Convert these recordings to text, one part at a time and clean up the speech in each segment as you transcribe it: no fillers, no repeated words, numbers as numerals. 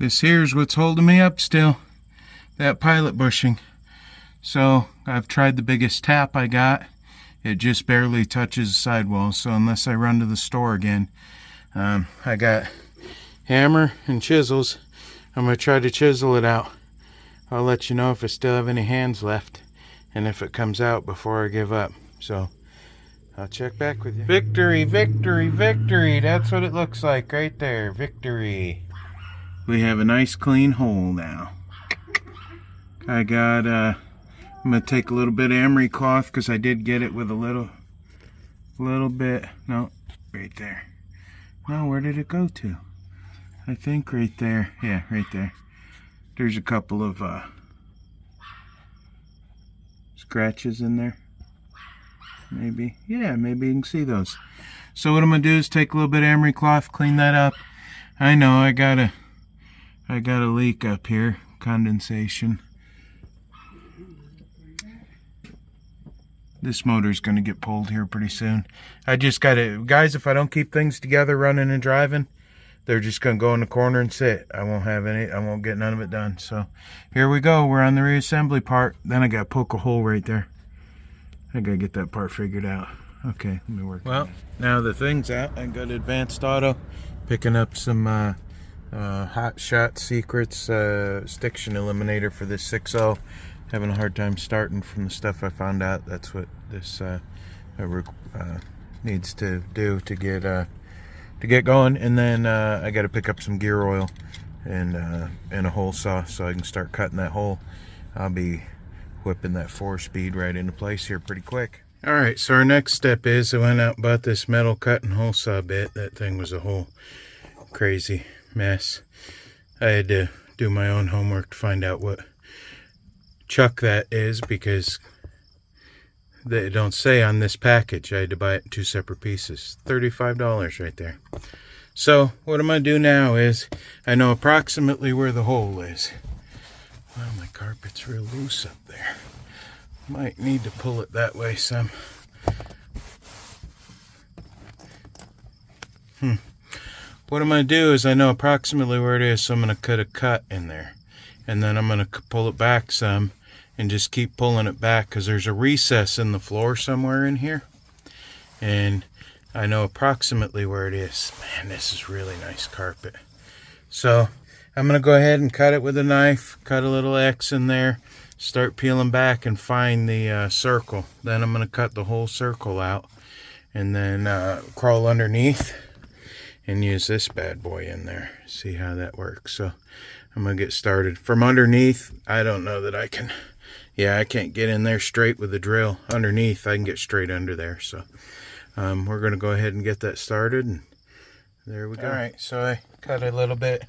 This here's what's holding me up still, that pilot bushing. So I've tried the biggest tap I got. It just barely touches the sidewall, so unless I run to the store again, I got hammer and chisels. I'm going to try to chisel it out. I'll let you know if I still have any hands left and if it comes out before I give up. So I'll check back with you. Victory, victory, victory. That's what it looks like right there. Victory. We have a nice clean hole now. I got, I'm going to take a little bit of emery cloth because I did get it with a little bit. No, right there. No, where did it go to? I think right there. Yeah, right there. There's a couple of scratches in there. Maybe. Yeah, maybe you can see those. So what I'm going to do is take a little bit of emery cloth, clean that up. I know I got a leak up here. Condensation. This motor's going to get pulled here pretty soon. I just got to, guys, if I don't keep things together running and driving, they're just going to go in the corner and sit. I won't get none of it done. So here we go. We're on the reassembly part. Then I got to poke a hole right there. I got to get that part figured out. Okay, let me work. Well, now the thing's out. I got Advanced Auto, picking up some Hot Shot Secrets stiction eliminator for this 6.0. Having a hard time starting from the stuff I found out. That's what this needs to do to get going. And then I got to pick up some gear oil and a hole saw so I can start cutting that hole. I'll be whipping that 4-speed right into place here pretty quick. All right, so our next step is I went out and bought this metal cutting hole saw bit. That thing was a whole crazy mess. I had to do my own homework to find out what chuck that is because they don't say on this package. I had to buy it in 2 separate pieces. $35 right there. So what I'm going to do now is I know approximately where the hole is. Well, my carpet's real loose up there. Might need to pull it that way some. What I'm going to do is I know approximately where it is, so I'm going to cut a cut in there. And then I'm going to pull it back some and just keep pulling it back because there's a recess in the floor somewhere in here. And I know approximately where it is. Man, this is really nice carpet. So I'm going to go ahead and cut it with a knife, cut a little X in there, start peeling back and find the circle. Then I'm going to cut the whole circle out and then crawl underneath and use this bad boy in there. See how that works. So I'm going to get started. From underneath, I don't know that I can, I can't get in there straight with the drill. Underneath, I can get straight under there. So we're going to go ahead and get that started. And there we go. All right, so I cut a little bit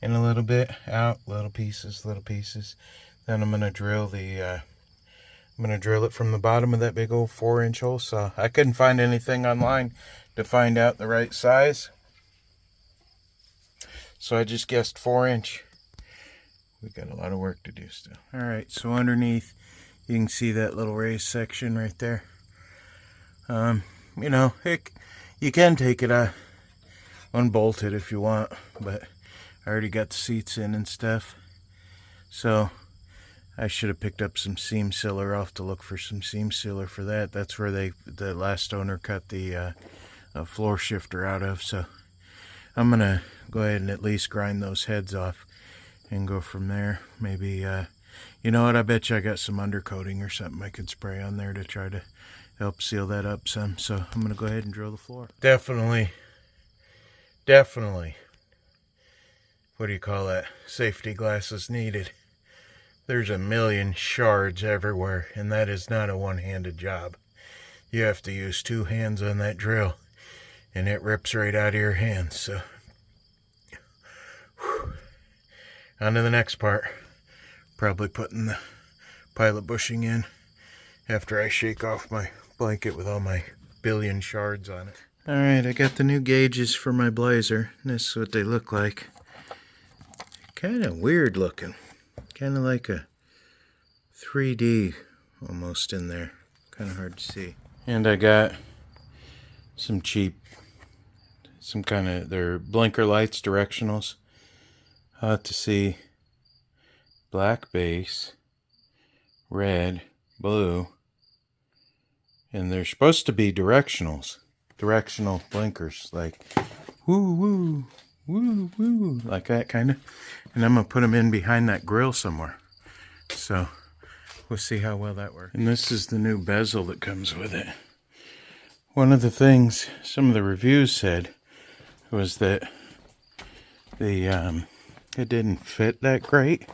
and a little bit out, little pieces. Then I'm going to drill it from the bottom of that big old 4-inch hole saw. I couldn't find anything online to find out the right size, so I just guessed 4-inch. We got a lot of work to do still. All right, so underneath you can see that little raised section right there. You know, you can take it unbolt it if you want, but I already got the seats in and stuff. So I should have picked up some seam sealer. I'll have to look for some seam sealer for that. That's where the last owner cut the floor shifter out of. So I'm gonna go ahead and at least grind those heads off and go from there. Maybe you know what, I bet you I got some undercoating or something I could spray on there to try to help seal that up some. So I'm gonna go ahead and drill the floor. Definitely what do you call that, safety glasses needed. There's a million shards everywhere, and that is not a one-handed job. You have to use 2 hands on that drill, and it rips right out of your hands. So on to the next part. Probably putting the pilot bushing in after I shake off my blanket with all my billion shards on it. Alright, I got the new gauges for my Blazer. This is what they look like. Kind of weird looking. Kind of like a 3D almost in there. Kind of hard to see. And I got some cheap, they're blinker lights, directionals. I'll have to see black base, red, blue, and they're supposed to be directional blinkers, like woo woo woo woo, like that kind of. And I'm gonna put them in behind that grill somewhere, so we'll see how well that works. And this is the new bezel that comes with it. One of the things some of the reviews said was that it didn't fit that great.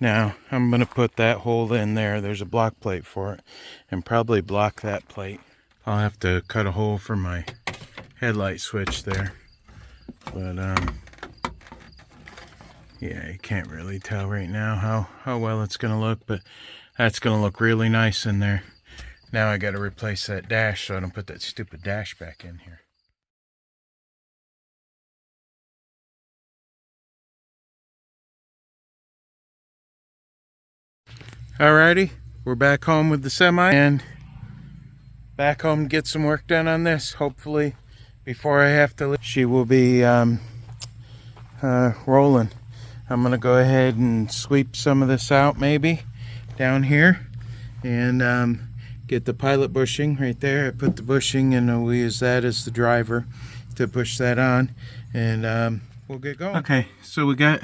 Now I'm gonna put that hole in there. There's a block plate for it, and probably block that plate. I'll have to cut a hole for my headlight switch there, but yeah, you can't really tell right now how well it's gonna look, but that's gonna look really nice in there. Now I gotta replace that dash so I don't put that stupid dash back in here. Alrighty, we're back home with the semi and back home to get some work done on this. Hopefully before I have to leave, she will be rolling. I'm gonna go ahead and sweep some of this out maybe down here and get the pilot bushing right there. I put the bushing and we'll use that as the driver to push that on, and we'll get going. Okay, so we got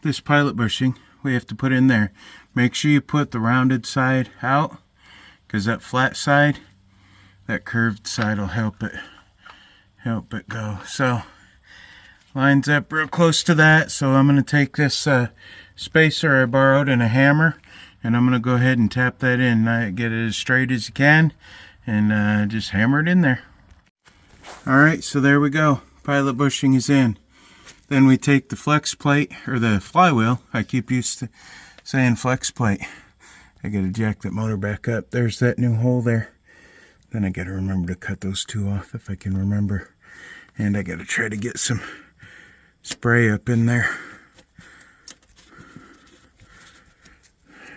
this pilot bushing we have to put in there. Make sure you put the rounded side out, because that flat side, that curved side will help it go. So lines up real close to that. So I'm going to take this spacer I borrowed and a hammer, and I'm going to go ahead and tap that in. Get it as straight as you can, and just hammer it in there. Alright, so there we go. Pilot bushing is in. Then we take the flex plate, or the flywheel. I keep used to saying flex plate. I gotta jack that motor back up. There's that new hole there. Then I gotta remember to cut those two off if I can remember. And I gotta try to get some spray up in there.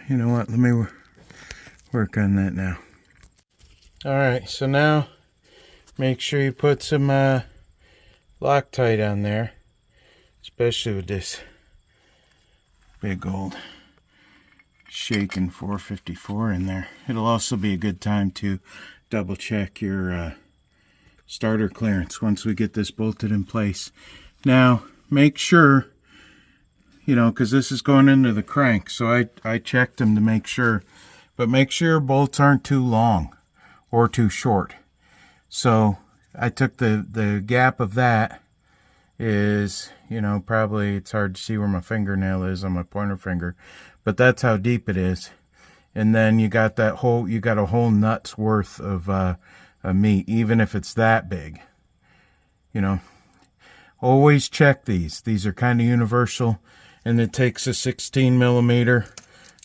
You know what, let me work on that now. Alright, so now make sure you put some Loctite on there, especially with this big old shaking 454 in there. It'll also be a good time to double check your starter clearance once we get this bolted in place. Now make sure, you know, because this is going into the crank, so I checked them to make sure, but make sure your bolts aren't too long or too short. So I took the gap of that is, you know, probably, it's hard to see where my fingernail is on my pointer finger, but that's how deep it is. And then you got that whole, you got a whole nut's worth of meat, even if it's that big. You know, always check these. These are kind of universal, and it takes a 16 millimeter,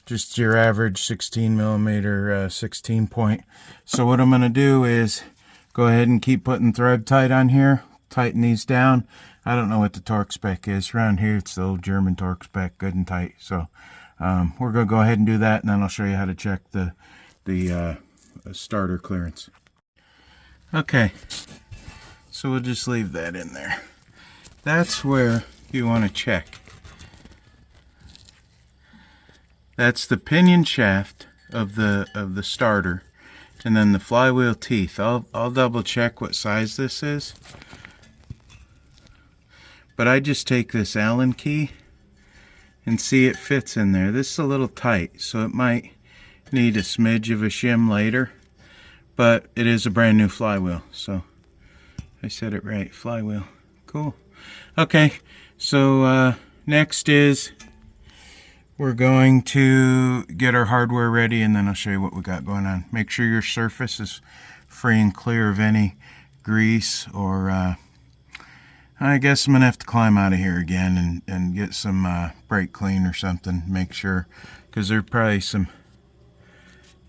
just your average 16 millimeter 16 point. So what I'm going to do is go ahead and keep putting thread tight on here, tighten these down. I don't know what the torque spec is. Around here, it's the old German torque spec, good and tight. So we're going to go ahead and do that, and then I'll show you how to check the starter clearance. Okay, so we'll just leave that in there. That's where you want to check. That's the pinion shaft of the starter, and then the flywheel teeth. I'll double check what size this is. But I just take this Allen key and see it fits in there. This is a little tight, so it might need a smidge of a shim later, but it is a brand new flywheel, so I said it right, flywheel. Cool. Okay, so next is we're going to get our hardware ready, and then I'll show you what we got going on. Make sure your surface is free and clear of any grease or I guess I'm gonna have to climb out of here again and get some brake clean or something. Make sure, because there's probably some,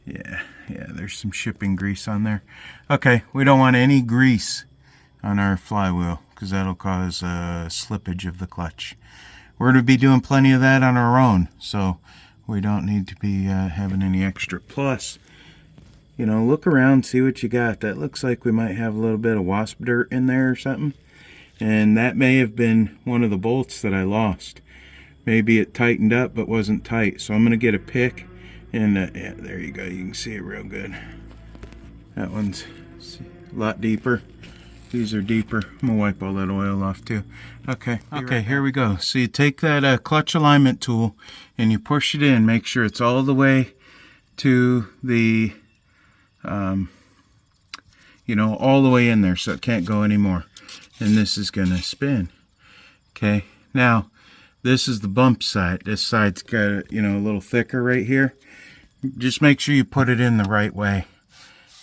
yeah, there's some shipping grease on there. Okay, we don't want any grease on our flywheel because that'll cause slippage of the clutch. We're going to be doing plenty of that on our own, so we don't need to be having any extra. Plus, you know, look around, see what you got. That looks like we might have a little bit of wasp dirt in there or something, and that may have been one of the bolts that I lost. maybe it tightened up but wasn't tight. So I'm gonna get a pick and yeah, there you go, you can see it real good. That one's a lot deeper. These are deeper. I'm gonna wipe all that oil off too. Okay, here we go. So you take that clutch alignment tool and you push it in. Make sure it's all the way to the, you know, all the way in there so it can't go anymore. And this is gonna spin. Okay, now this is the bump side. This side's got, you know, a little thicker right here. Just make sure you put it in the right way.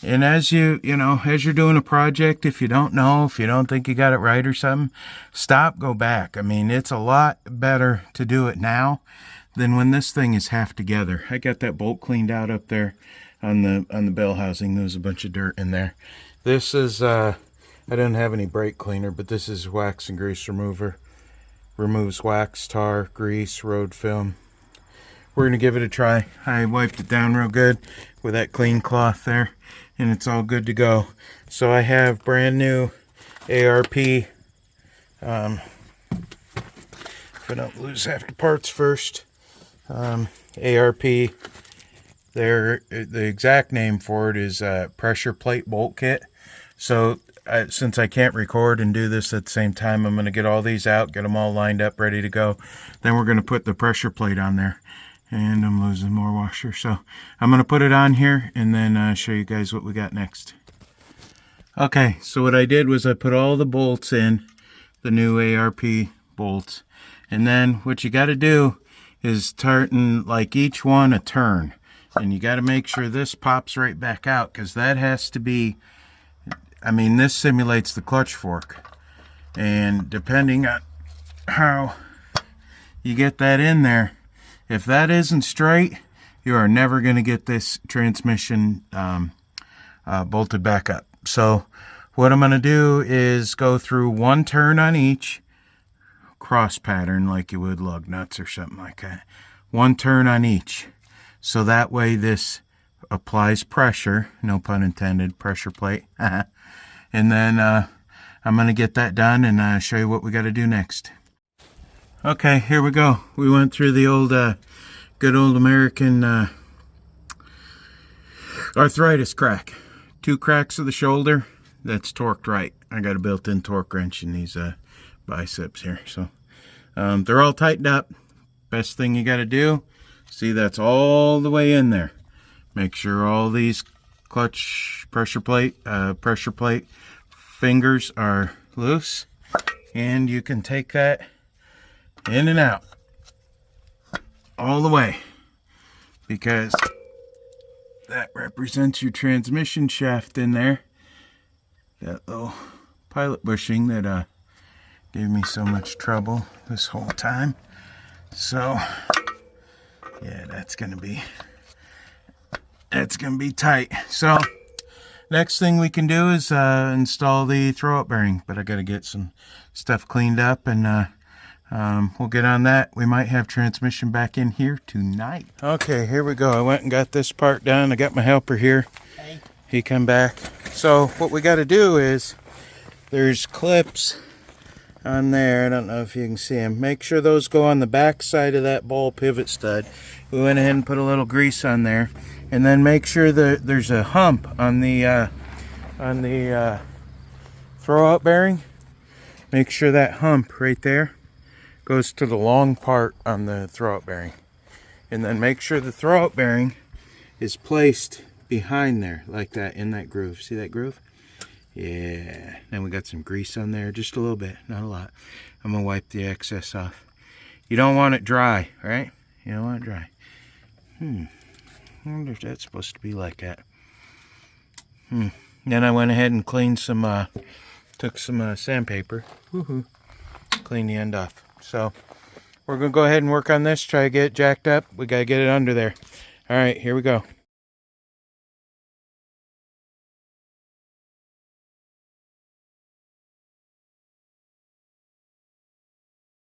And as you know, as you're doing a project, if you don't know, if you don't think you got it right or something, stop, go back. I mean, it's a lot better to do it now than when this thing is half together. I got that bolt cleaned out up there on the bell housing. There was a bunch of dirt in there. This is, I didn't have any brake cleaner, but this is wax and grease remover. Removes wax, tar, grease, road film. We're going to give it a try. I wiped it down real good with that clean cloth there, and it's all good to go. So I have brand new ARP. If I don't lose half the parts first, ARP. The exact name for it is pressure plate bolt kit. So since I can't record and do this at the same time, I'm going to get all these out, get them all lined up, ready to go. Then we're going to put the pressure plate on there. And I'm losing more washer. So I'm going to put it on here and then show you guys what we got next. Okay, so what I did was I put all the bolts in, the new ARP bolts. And then what you got to do is tartan like each one a turn. And you got to make sure this pops right back out, because that has to be, I mean, this simulates the clutch fork. And depending on how you get that in there, if that isn't straight, you are never going to get this transmission bolted back up. So what I'm going to do is go through one turn on each, cross pattern like you would lug nuts or something like that. One turn on each. So that way this applies pressure, no pun intended, pressure plate. And then I'm going to get that done and show you what we got to do next. Okay, here we go. We went through the old, good old American arthritis crack. 2 cracks of the shoulder, that's torqued right. I got a built-in torque wrench in these biceps here. So they're all tightened up. Best thing you got to do, see, that's all the way in there. Make sure all these clutch pressure plate fingers are loose, and you can take that in and out all the way, because that represents your transmission shaft in there. That little pilot bushing that gave me so much trouble this whole time. So yeah, that's gonna be tight. So next thing we can do is install the throwout bearing, but I gotta get some stuff cleaned up, and we'll get on that. We might have transmission back in here tonight. Okay, here we go. I went and got this part done. I got my helper here. Hey. He come back. So what we got to do is, there's clips on there. I don't know if you can see them. Make sure those go on the back side of that ball pivot stud. We went ahead and put a little grease on there, and then make sure that there's a hump on the throwout bearing. Make sure that hump right there goes to the long part on the throwout bearing, and then make sure the throwout bearing is placed behind there like that, in that groove. See that groove? Yeah. Then we got some grease on there, just a little bit, not a lot. I'm gonna wipe the excess off. You don't want it dry, right? You don't want it dry. I wonder if that's supposed to be like that. Then I went ahead and cleaned some took some sandpaper, clean the end off. So we're gonna go ahead and work on this, try to get it jacked up. We gotta get it under there. All right, here we go.